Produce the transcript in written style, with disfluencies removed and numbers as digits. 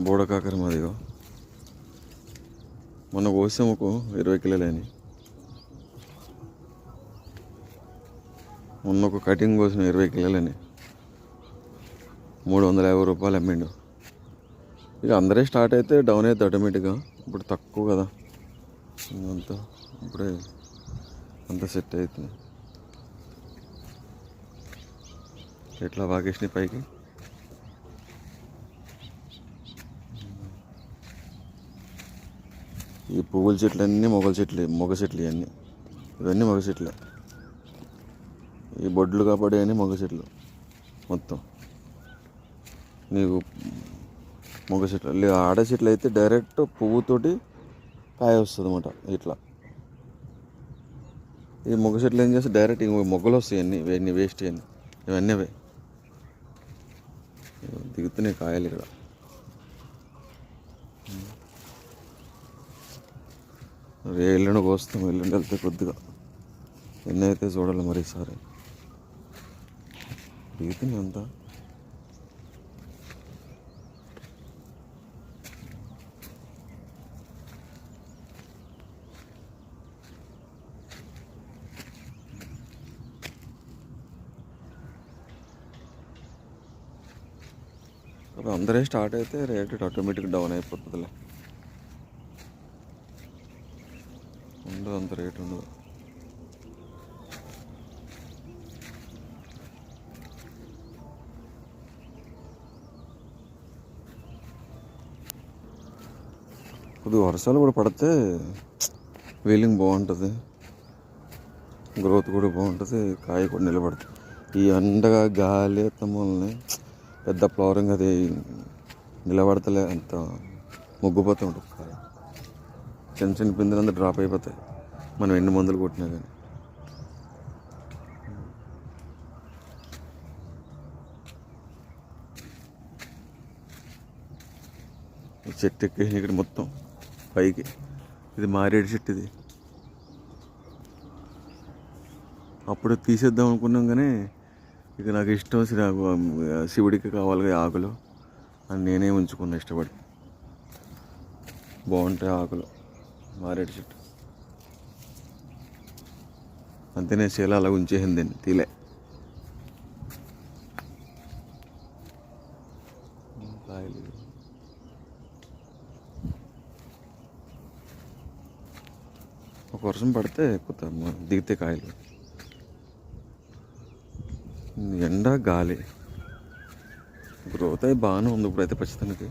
బోడకాకర మాదిగో మొన్న కోసాముకు 20 కిలోలని. మొన్న ఒక కటింగ్ కోసం 20 కిలోలని 350 రూపాయలు అమ్మిండు. ఇక అందరే స్టార్ట్ అయితే డౌన్ అవుతుంది ఆటోమేటిక్గా. ఇప్పుడు తక్కువ కదా అంతా, ఇప్పుడే అంతా సెట్ అవుతుంది. ఎట్లా వాకేసినాయి పైకి. ఈ పువ్వుల చెట్లు అన్నీ మొగ చెట్లు ఇవన్నీ మగ చెట్లే. ఈ బొడ్లు కాబట్టి అన్నీ మగ చెట్లు మొత్తం. నీకు మగ చెట్లు ఆడ చెట్లు అయితే డైరెక్ట్ పువ్వుతోటి కాయ వస్తుంది అన్నమాట. ఇట్లా ఈ మొగ చెట్లు ఏం చేస్తే డైరెక్ట్ మొగ్గలు వస్తాయి. ఇవన్నీ వేస్ట్ ఇవన్నీ అవే దిగుతున్నాయి కాయలు ఇక్కడ. ఎల్లుండి కోస్తాం. ఎల్లుండి వెళ్తే కొద్దిగా ఎన్ని అయితే చూడాలి మరి ఈసారి. దిగుతుంది అంతా. అందరే స్టార్ట్ అయితే రేట్ ఆటోమేటిక్ డౌన్ అయిపోతుందిలే. ఉండదు అంత రేట్ ఉండదు. కొద్దిగా వర్షాలు కూడా పడితే వీలింగ్ బాగుంటుంది, గ్రోత్ కూడా బాగుంటుంది, కాయ కూడా నిలబడుతుంది. ఈ ఎండగా గాలి వల్ల పెద్ద ఫ్లవరింగ్ అది నిలబడతలే, అంత మొగ్గుపోతూ ఉంటుంది కాయ. చిన్న పిందులు అంతా డ్రాప్ అయిపోతాయి మనం ఎన్ని మందులు కొట్టినా కానీ. ఈ చెట్టు ఎక్కేసి ఇక్కడ మొత్తం పైకి. ఇది మారేడు చెట్టు. ఇది అప్పుడు తీసేద్దాం అనుకున్నాం కానీ ఇక నాకు ఇష్టం నాకు శివుడికి కావాలి ఆకులు అని నేనే ఉంచుకున్నా ఇష్టపడి. బాగుంటాయి ఆకులు మారేడు చెట్టు. అంతేనే చేలా అలా ఉంచేసింది దీన్ని తీలే. కాయలు ఒక వర్షం పడితే ఎక్కువ దిగితే కాయలు. ఎండ గాలి గ్రోత్ అయి బాగానే ఉంది ఇప్పుడైతే ప్రస్తుతానికి.